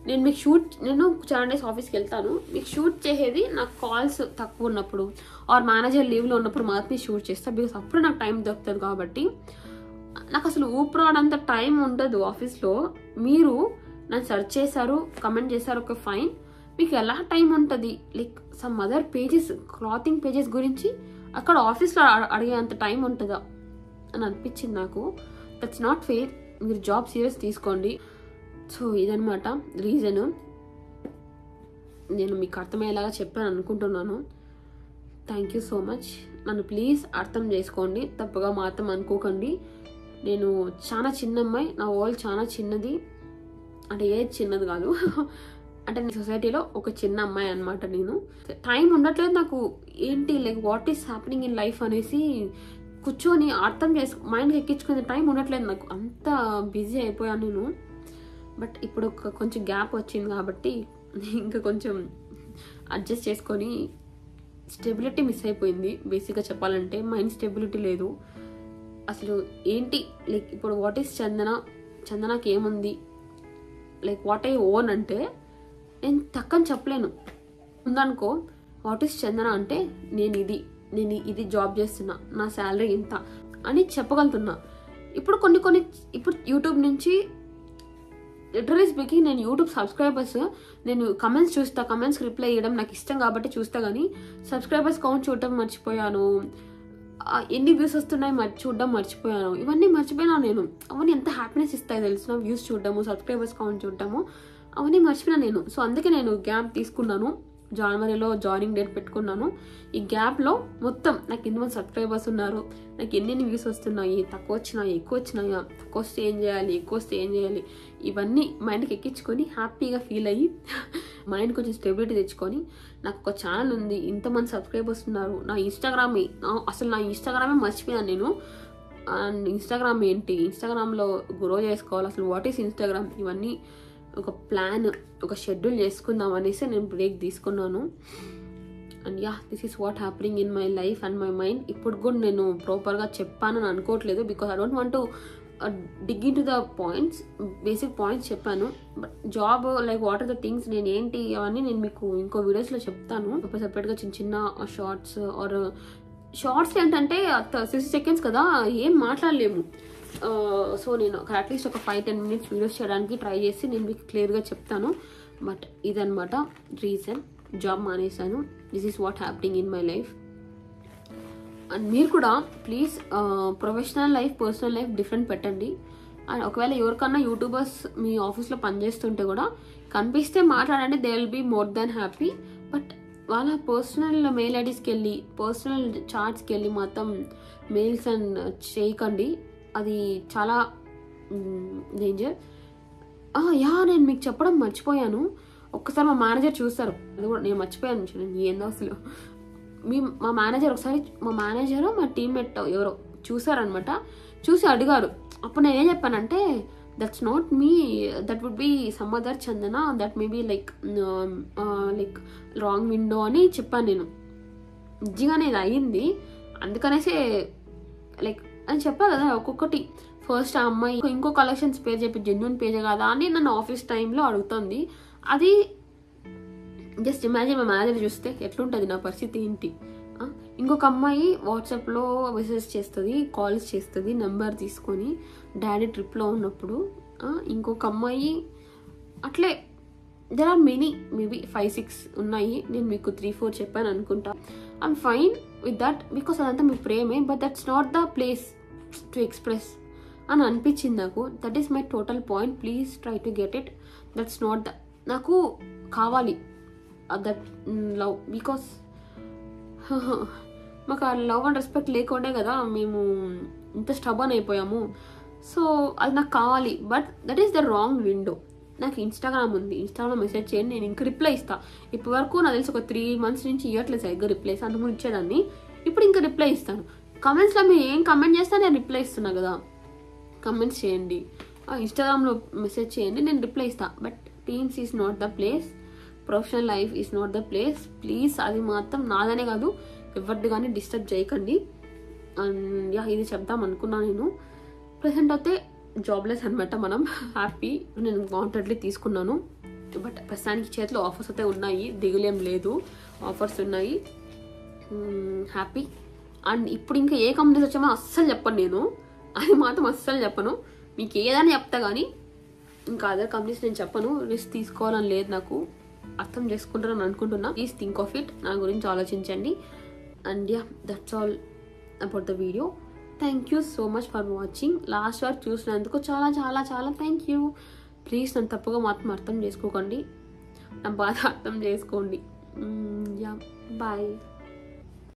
[SPEAKER 1] నేను 7 days ఆఫీస్కి వెళ్తాను. మీకు షూట్ చేసేది నాకు కాల్స్ తక్కువ ఉన్నప్పుడు ఆర్ మేనేజర్ లీవ్లో ఉన్నప్పుడు మాత్రమే షూట్ చేస్తాను. బికాస్ అప్పుడు నాకు టైం దొరుకుతుంది. కాబట్టి నాకు అసలు ఊపిరాడంత టైం ఉండదు ఆఫీస్లో. మీరు నన్ను సెర్చ్ చేశారు, కమెంట్ చేశారు, ఓకే ఫైన్. మీకు ఎలా టైం ఉంటుంది? Like some other pages, clothing pages గురించి అక్కడ ఆఫీస్లో అడిగేంత టైం ఉంటుందా అని అనిపించింది నాకు. That's not fair. మీరు జాబ్ సీరియస్ తీసుకోండి. సో ఇదనమాట రీజను. నేను మీకు అర్థమయ్యేలాగా చెప్పాను అనుకుంటున్నాను. Thank you so much. నన్ను ప్లీజ్ అర్థం చేసుకోండి, తప్పుగా మాత్రం అనుకోకండి. నేను చాలా చిన్న అమ్మాయి, నా వరల్డ్ చాలా చిన్నది. అంటే ఏజ్ చిన్నది కాదు, అంటే నేను సొసైటీలో ఒక చిన్న అమ్మాయి అనమాట. నేను టైం ఉండట్లేదు నాకు. ఏంటి like what is happening in life అనేసి కూర్చొని అర్థం మైండ్కి ఎక్కించుకునే టైం ఉండట్లేదు నాకు. అంత బిజీ అయిపోయాను నేను. బట్ ఇప్పుడు కొంచెం గ్యాప్ వచ్చింది కాబట్టి ఇంకా కొంచెం అడ్జస్ట్ చేసుకొని, స్టెబిలిటీ మిస్ అయిపోయింది. బేసిక్గా చెప్పాలంటే మైండ్ స్టెబిలిటీ లేదు అసలు. ఏంటి లైక్ ఇప్పుడు వాట్ ఈస్ చందనకి ఏముంది, లైక్ వాట్ ఐ ఓన్ అంటే నేను తక్కని చెప్పలేను. ఉందనుకో వాట్ ఈస్ చందన అంటే నేను ఇది జాబ్ చేస్తున్నా, నా శాలరీ ఇంత అని చెప్పగలుగుతున్నా. ఇప్పుడు ఇప్పుడు యూట్యూబ్ నుంచి లిటరలీ స్పీకింగ్, నేను యూట్యూబ్ సబ్స్క్రైబర్స్, నేను కమెంట్స్ చూస్తా, కమెంట్స్కి రిప్లై ఇవ్వడం నాకు ఇష్టం కాబట్టి చూస్తా. కానీ సబ్స్క్రైబర్స్ కౌంట్ చూడటం మర్చిపోయాను, ఎన్ని వ్యూస్ వస్తున్నాయి చూడడం మర్చిపోయాను. ఇవన్నీ మర్చిపోయినాను నేను. అవన్నీ ఎంత హ్యాపీనెస్ ఇస్తాయి తెలిసిన, వ్యూస్ చూడటము, సబ్స్క్రైబర్స్ కౌంట్ చూడటము, అవన్నీ మర్చిపోయినా నేను. సో అందుకే నేను గ్యాప్ తీసుకున్నాను. జనవరిలో జాయినింగ్ డేట్ పెట్టుకున్నాను. ఈ గ్యాప్లో మొత్తం నాకు ఎంతమంది సబ్స్క్రైబర్స్ ఉన్నారు, నాకు ఎన్ని వ్యూస్ వస్తున్నాయి, తక్కువ వచ్చినాయి, ఎక్కువ వచ్చినాయా, తక్కువ వస్తే ఏం చేయాలి, ఎక్కువ వస్తే ఏం చేయాలి, ఇవన్నీ మైండ్కి ఎక్కించుకొని హ్యాపీగా ఫీల్ అయ్యి మైండ్ కొంచెం స్టెబిలిటీ తెచ్చుకొని, నాకు ఒక ఛానల్ ఉంది, ఇంతమంది సబ్స్క్రైబర్స్ ఉన్నారు, నా ఇన్స్టాగ్రామే మర్చిపోయాను నేను. అండ్ ఇన్స్టాగ్రామ్ ఏంటి, ఇన్స్టాగ్రామ్లో గ్రో చేసుకోవాలి, అసలు వాట్ ఈస్ ఇన్స్టాగ్రామ్, ఇవన్నీ ఒక ప్లాన్, ఒక షెడ్యూల్ చేసుకుందాం అనేసి నేను బ్రేక్ తీసుకున్నాను. And this is what happening in my life and my mind. ఇప్పుడు కూడా నేను ప్రాపర్గా చెప్పానని అనుకోవట్లేదు, because I don't want to dig in to the points. Basic points చెప్పాను. But job like what are the things, నేను ఏంటి అవన్నీ నేను మీకు ఇంకో వీడియోస్లో చెప్తాను. సపరేట్గా చిన్న షార్ట్స్ ఆర్ షార్ట్స్ ఏంటంటే 60 seconds కదా, ఏం మాట్లాడలేము. సో నేను అట్లీస్ట్ ఒక 5-10 minutes వీడియోస్ చేయడానికి ట్రై చేసి నేను మీకు క్లియర్గా చెప్తాను. బట్ ఇదనమాట రీజన్, జాబ్ మానేసాను. This is what happening in my life. And మీరు కూడా please professional life, personal life different పెట్టండి. అండ్ ఒకవేళ ఎవరికన్నా యూట్యూబర్స్ మీ ఆఫీస్లో పనిచేస్తుంటే కూడా కనిపిస్తే మాట్లాడండి, they will be more than happy. But వాళ్ళ పర్సనల్ మెయిల్ ఐడీస్కి వెళ్ళి, పర్సనల్ చాట్స్కి వెళ్ళి మాత్రం మెయిల్స్ అండ్ చేయకండి. అది చాలా డేంజర్. నేను మీకు చెప్పడం మర్చిపోయాను. ఒక్కసారి మా మేనేజర్ చూస్తారు, అది కూడా నేను మర్చిపోయాను. ఏందో అసలు మా మేనేజర్ మా టీమ్మేట్ ఎవరో చూసారనమాట. చూసి అడిగారు. అప్పుడు నేనేం చెప్పానంటే, that's not me, that would be some other Chandana, that may be like wrong window అని చెప్పాను నేను. నిజంగానే ఇది అయ్యింది, అందుకనేసి లైక్ అని చెప్పాను కదా. ఒక్కొక్కటి ఫస్ట్ ఆ అమ్మాయి ఇంకో కలెక్షన్స్ పేరు చెప్పి జెన్యున్ పేజే కదా అని నన్ను ఆఫీస్ టైంలో అడుగుతుంది. అది జస్ట్ ఇమాజిన్, మా మేనేజర్ చూస్తే ఎట్లుంటుంది నా పరిస్థితి ఏంటి. ఇంకొక అమ్మాయి వాట్సాప్లో మెసేజ్ చేస్తుంది, కాల్స్ చేస్తుంది నెంబర్ తీసుకొని డాడీ ట్రిప్లో ఉన్నప్పుడు. ఇంకొక అమ్మాయి అట్లే దెర్ ఆర్ మెనీ, మేబీ 5-6 ఉన్నాయి. నేను మీకు 3-4 చెప్పాను అనుకుంటా. I'm fine with that because అదంతా మీ ప్రేమే, but that's not the place to express అని అనిపించింది నాకు. That is my total point. Please try to get it. That's not the, నాకు కావాలి దట్ లవ్, బికాస్ మాకు ఆ లవ్ అండ్ రెస్పెక్ట్ లేకుండే కదా మేము ఇంత స్టబన్ అయిపోయాము. సో అది నాకు కావాలి, but that is the wrong window. నాకు ఇన్స్టాగ్రామ్ ఉంది, ఇన్స్టాగ్రామ్ మెసేజ్ చేయండి, నేను ఇంకా రిప్లై ఇస్తాను. ఇప్పటి వరకు నాకు తెలిసి ఒక 3 months నుంచి ఇవ్వట్లేదు సరిగ్గా రిప్లైస్. అంతకుముందు ఇచ్చేదాన్ని, ఇప్పుడు ఇంకా రిప్లై ఇస్తాను. కమెంట్స్లో మీరు ఏం కమెంట్ చేస్తే నేను రిప్లై ఇస్తున్నా కదా, కమెంట్స్ చేయండి, ఇన్స్టాగ్రామ్లో మెసేజ్ చేయండి, నేను రిప్లై ఇస్తాను. But teens is not the place, professional life is not the place. Please అది మాత్రం నాదనే కాదు ఎవరిది కానీ డిస్టర్బ్ చేయకండి. అండ్ ఇది చెప్దాం అనుకున్నా నేను. ప్రెసెంట్ అయితే జాబ్లెస్ అనమాట మనం, హ్యాపీ. నేను వాంటెడ్లీ తీసుకున్నాను, బట్ ప్రస్తుతానికి చేతిలో ఆఫర్స్ అయితే ఉన్నాయి, దిగులేం లేదు, ఆఫర్స్ ఉన్నాయి, హ్యాపీ. అండ్ ఇప్పుడు ఇంకా ఏ కంపెనీస్ వచ్చామో అస్సలు చెప్పను నేను, అది మాత్రం అస్సలు చెప్పను. మీకు ఏదైనా చెప్తా కానీ ఇంకా అదర్ కంపెనీస్ నేను చెప్పను. రిస్క్ తీసుకోవాలని లేదు నాకు, అర్థం చేసుకుంటారని అనుకుంటున్నా. ప్లీజ్ థింక్ ఆఫ్ ఇట్, నా గురించి ఆలోచించండి. And that's all about the video. Thank you so much for watching. Last వరకు చూసినందుకు చాలా చాలా చాలా థ్యాంక్ యూ. ప్లీజ్ నన్ను తప్పుగా మాత్రం అర్థం చేసుకోకండి, నా బాధ అర్థం చేసుకోండి. బాయ్.